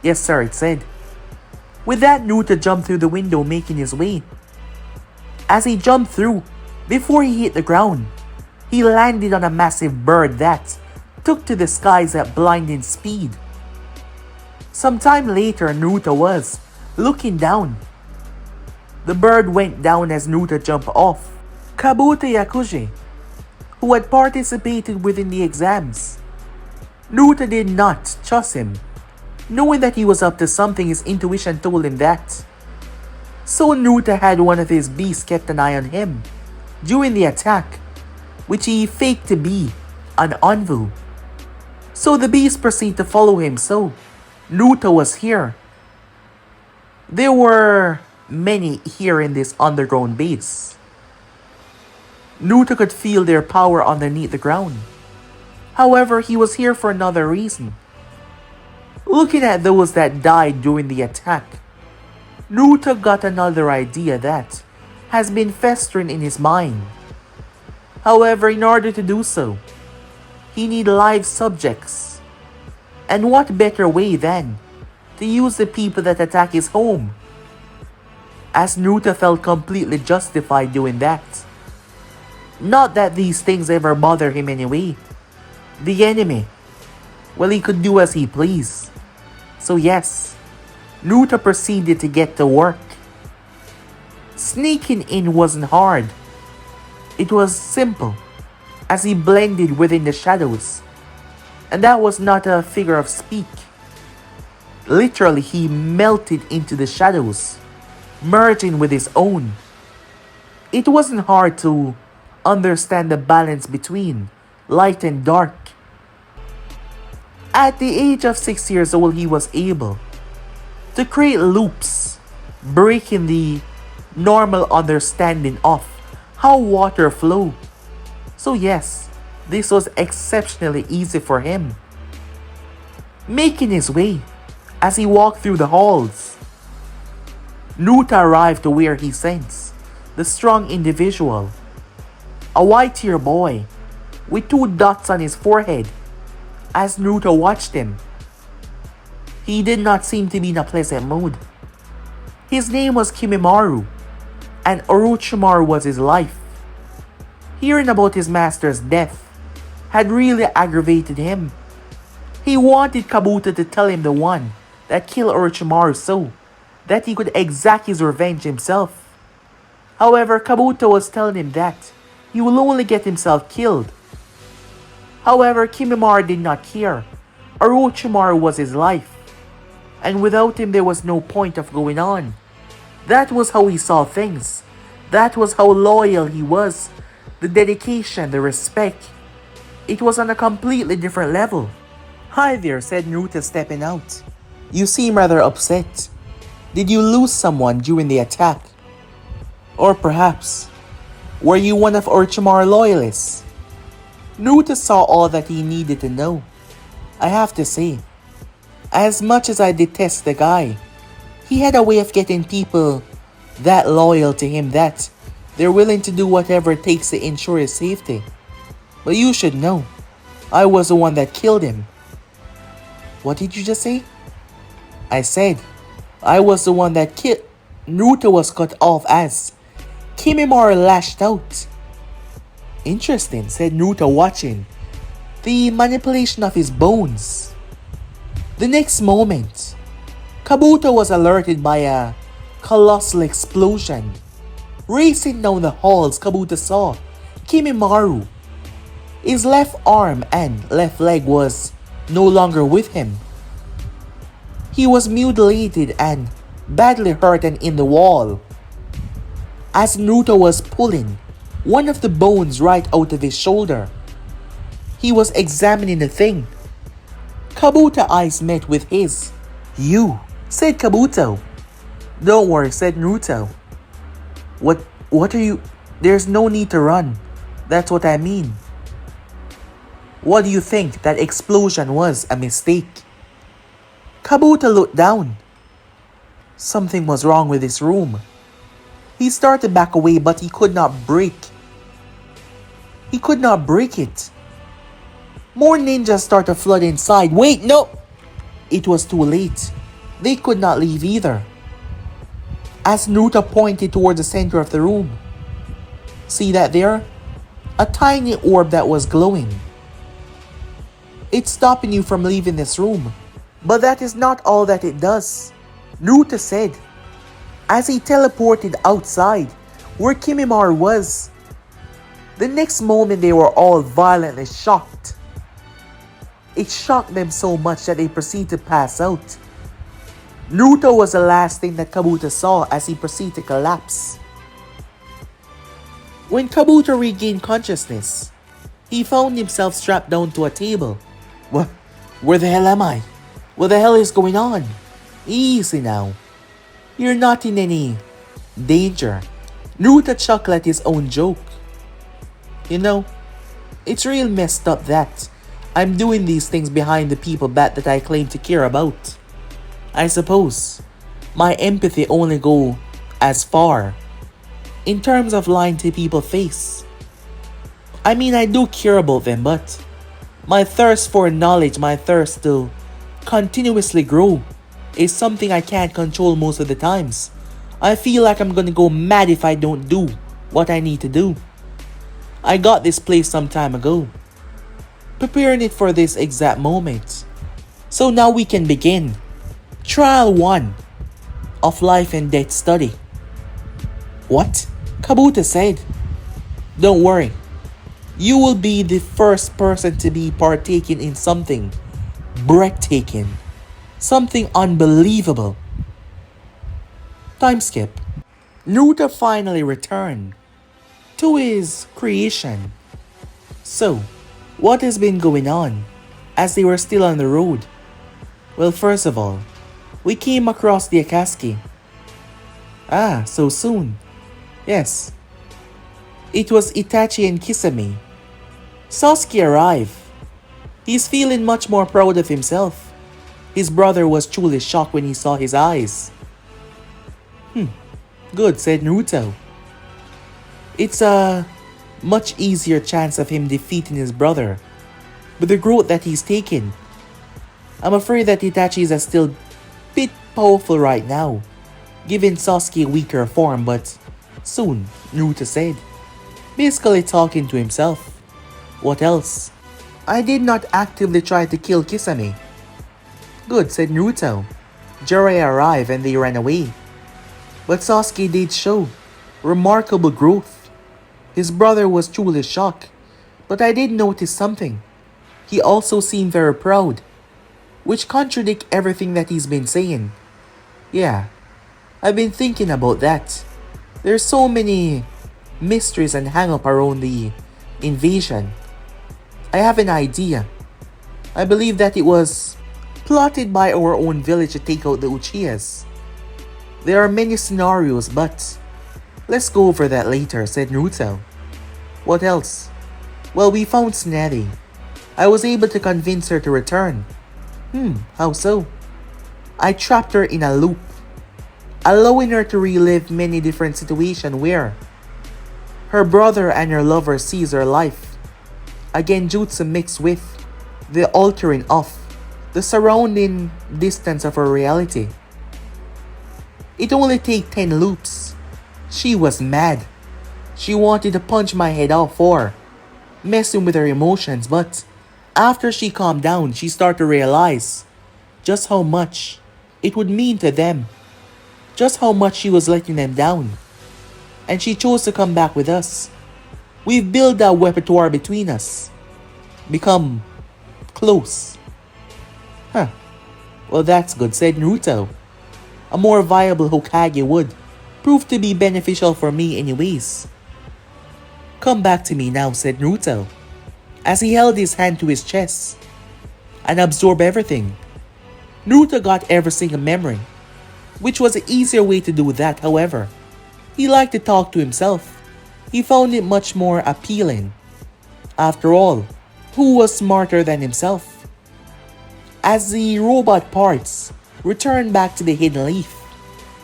"Yes sir," it said. With that, Naruto jumped through the window, making his way. As he jumped through, before he hit the ground, he landed on a massive bird that took to the skies at blinding speed. Sometime later, Naruto was looking down. The bird went down as Naruto jumped off. Kabuto Yakuji, who had participated within the exams. Naruto did not trust him. Knowing that he was up to something, his intuition told him that. So Naruto had one of his beasts kept an eye on him during the attack, which he faked to be an Anvu. So the beast proceeded to follow him, so Naruto was here. There were many here in this underground base. Naruto could feel their power underneath the ground. However, he was here for another reason. Looking at those that died during the attack, Naruto got another idea that has been festering in his mind. However, in order to do so, he needs live subjects. And what better way than to use the people that attack his home? As Naruto felt completely justified doing that. Not that these things ever bother him anyway. The enemy, he could do as he pleased. So yes, Naruto proceeded to get to work. Sneaking in wasn't hard. It was simple, as he blended within the shadows. And that was not a figure of speak. Literally, he melted into the shadows, merging with his own. It wasn't hard to understand the balance between light and dark. At the age of 6 years old, he was able to create loops, breaking the normal understanding of how water flows. So yes, this was exceptionally easy for him. Making his way as he walked through the halls, Naruto arrived to where he sensed the strong individual, a white-haired boy with 2 dots on his forehead. As Naruto watched him, he did not seem to be in a pleasant mood. His name was Kimimaro, and Orochimaru was his life. Hearing about his master's death had really aggravated him. He wanted Kabuto to tell him the one that killed Orochimaru so that he could exact his revenge himself. However, Kabuto was telling him that he will only get himself killed. However, Kimimaro did not care. Orochimaru was his life. and without him there was no point of going on. That was how he saw things. That was how loyal he was. The dedication, the respect. It was on a completely different level. "Hi there," said Naruto, stepping out. "You seem rather upset. Did you lose someone during the attack? Or perhaps, were you one of Orochimaru's loyalists?" Naruto saw all that he needed to know. "I have to say, as much as I detest the guy, he had a way of getting people that loyal to him that they're willing to do whatever it takes to ensure his safety. But you should know, I was the one that killed him." "What did you just say?" "I said, I was the one that killed..." Naruto was cut off as Kimimaro lashed out. "Interesting," said Naruto, watching the manipulation of his bones. The next moment, Kabuto was alerted by a colossal explosion. Racing down the halls, Kabuto saw Kimimaro. His left arm and left leg was no longer with him. He was mutilated and badly hurt and in the wall. As Naruto was pulling one of the bones right out of his shoulder, he was examining the thing. Kabuto's eyes met with his. "You," said Kabuto. "Don't worry," said Naruto. What are you... There's no need to run. That's what I mean." "What do you think? That explosion was a mistake?" Kabuto looked down. Something was wrong with his room. He started to back away, but he could not break. He could not break it. More ninjas started to flood inside. Wait, no! It was too late. They could not leave either. As Naruto pointed toward the center of the room. "See that there? A tiny orb that was glowing. It's stopping you from leaving this room. But that is not all that it does," Naruto said, as he teleported outside where Kimimaro was. The next moment they were all violently shocked. It shocked them so much that they proceeded to pass out. Naruto was the last thing that Kabuto saw as he proceeded to collapse. When Kabuto regained consciousness, he found himself strapped down to a table. Where the hell am I? What the hell is going on? Easy now. You're not in any danger. Naruto chuckled at his own joke. You know, it's real messed up that I'm doing these things behind the people that I claim to care about. I suppose my empathy only go as far in terms of lying to people's face. I mean, I do care about them, but my thirst for knowledge, my thirst to continuously grow is something I can't control most of the times. I feel like I'm gonna go mad if I don't do what I need to do. I got this place some time ago, preparing it for this exact moment. So now we can begin Trial 1 of Life and Death Study. What? Kabuto said. Don't worry. You will be the first person to be partaking in something breathtaking. Something unbelievable. Time skip. Naruto finally returned to his creation. So, what has been going on as they were still on the road? Well, first of all, we came across the Akatsuki. Ah, so soon. Yes. It was Itachi and Kisame. Sasuke arrived. He's feeling much more proud of himself. His brother was truly shocked when he saw his eyes. Good, said Naruto. It's a much easier chance of him defeating his brother. With the growth that he's taken, I'm afraid that Itachi is still a bit powerful right now, giving Sasuke a weaker form, but soon, Naruto said, basically talking to himself. What else? I did not actively try to kill Kisame. Good, said Naruto. Jiraiya arrived and they ran away. But Sasuke did show remarkable growth. His brother was truly shocked, but I did notice something. He also seemed very proud. which contradict everything that he's been saying. Yeah, I've been thinking about that. There's so many mysteries and hang up around the invasion. I have an idea. I believe that it was plotted by our own village to take out the Uchihas. There are many scenarios, but let's go over that later, said Naruto. What else? Well, we found Tsunade. I was able to convince her to return. How so? I trapped her in a loop, allowing her to relive many different situations where her brother and her lover sees her life. A genjutsu mixed with the altering of the surrounding distance of her reality. It only takes 10 loops. She was mad. She wanted to punch my head off for messing with her emotions, but after she calmed down, she started to realize just how much it would mean to them, just how much she was letting them down. And she chose to come back with us. We've built that repertoire between us. Become close. Well, that's good, said Naruto. A more viable Hokage would prove to be beneficial for me anyways. Come back to me now, said Naruto, as he held his hand to his chest and absorbed everything. Naruto got every single memory, which was an easier way to do that. However, he liked to talk to himself. He found it much more appealing. After all, who was smarter than himself? As the robot parts returned back to the hidden leaf,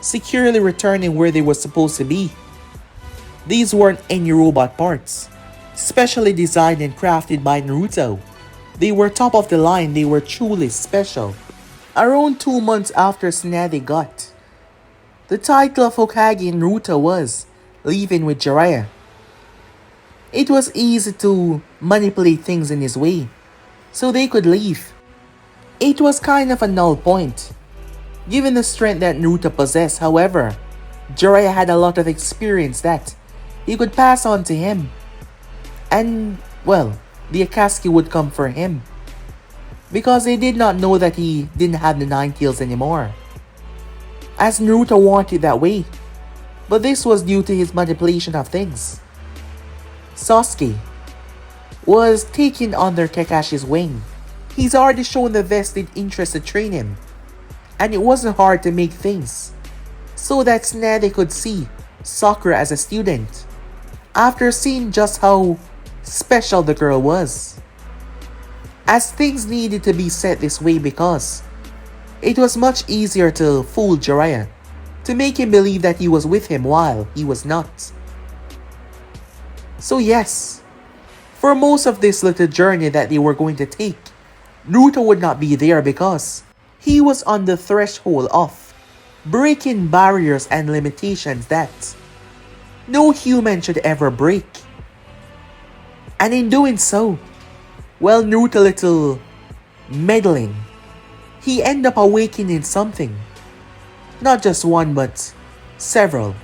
securely returning where they were supposed to be. These weren't any robot parts, specially designed and crafted by Naruto. They were top of the line, they were truly special. Around 2 months after Tsunade got the title of Hokage, Naruto was leaving with Jiraiya. It was easy to manipulate things in his way, so they could leave. It was kind of a null point, given the strength that Naruto possessed. However, Jiraiya had a lot of experience that he could pass on to him. And, well, the Akatsuki would come for him, because they did not know that he didn't have the 9 tails anymore, as Naruto wanted that way. But this was due to his manipulation of things. Sasuke was taken under Kakashi's wing. He's already shown the vested interest to train him, and it wasn't hard to make things so that Tsunade could see Sakura as a student, after seeing just how special the girl was. As things needed to be set this way because it was much easier to fool Jiraiya, to make him believe that he was with him while he was not. So yes, for most of this little journey that they were going to take, Naruto would not be there because he was on the threshold of breaking barriers and limitations that no human should ever break. And in doing so, well, Naruto little meddling, he ended up awakening something. Not just one, but several.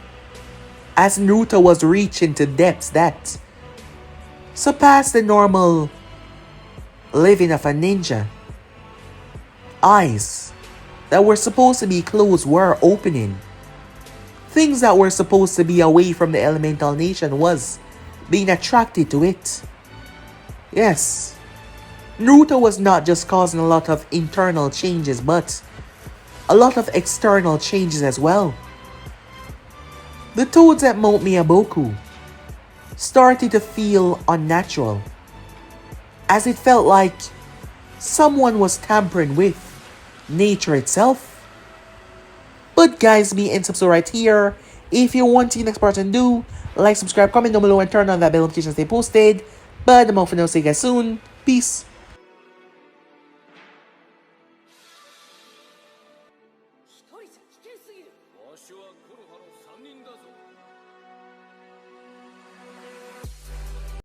As Naruto was reaching to depths that surpassed the normal living of a ninja. Eyes that were supposed to be closed were opening. Things that were supposed to be away from the elemental nation was being attracted to it. Yes, Naruto was not just causing a lot of internal changes, but a lot of external changes as well. The toads at Mount Miyaboku started to feel unnatural, as it felt like someone was tampering with nature itself. But guys, me and subscribe right here. If you want to see the next part and do, like, subscribe, comment down below, and turn on that bell notification to stay posted. But I'm off for now, see you guys soon. Peace. "一人じゃ危険すぎる。わしはコロハの3人だぞ。